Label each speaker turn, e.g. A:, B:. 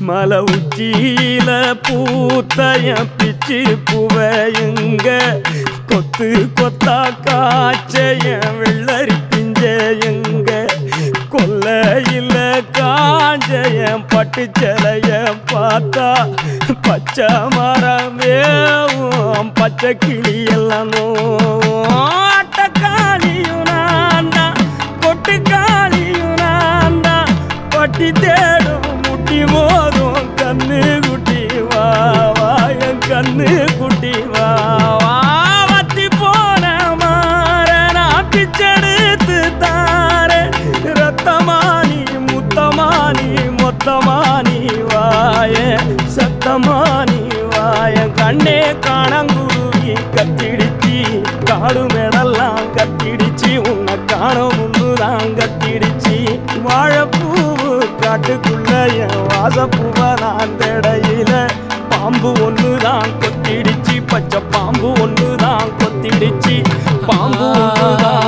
A: மலை உச்சியில பூத்தைய பிச்சு பூவையுங்க கொத்து கொத்தா காய்ச்சைய வெள்ளரி பிஞ்சையுங்க கொல்லையில காஞ்சைய பட்டு சிலைய பார்த்தா பச்சை மரமேவும் பச்சை கிளி எல்லாம் ஆட்டக்காளியும் நான் தான் கொட்டுக்காளியும் நான் தான் பட்டி தேடும் முட்டி மோதும் கண்ணு குட்டி வா வா என் கண்ணு குட்டி வா வா வத்தி போன மாற நான் பிச்செடுத்து தார ரத்தமானி முத்தமானி மொத்தமானி வாய சத்தமானி வாய கண்ணே காணங்குருவி கத்திடுச்சி காடு மேடெல்லாம் கத்திடுச்சி உன்னை காண முன்னுதான் கத்திடுச்சி வாழைப்பூவு காட்டுக்குள்ள என் வாசப்பூவை நான் தேடையில பாம்பு ஒண்ணுதான் கொத்திடுச்சு பச்சை பாம்பு ஒண்ணுதான் கொத்திடுச்சு பாம்பு ஒண்ணுதான்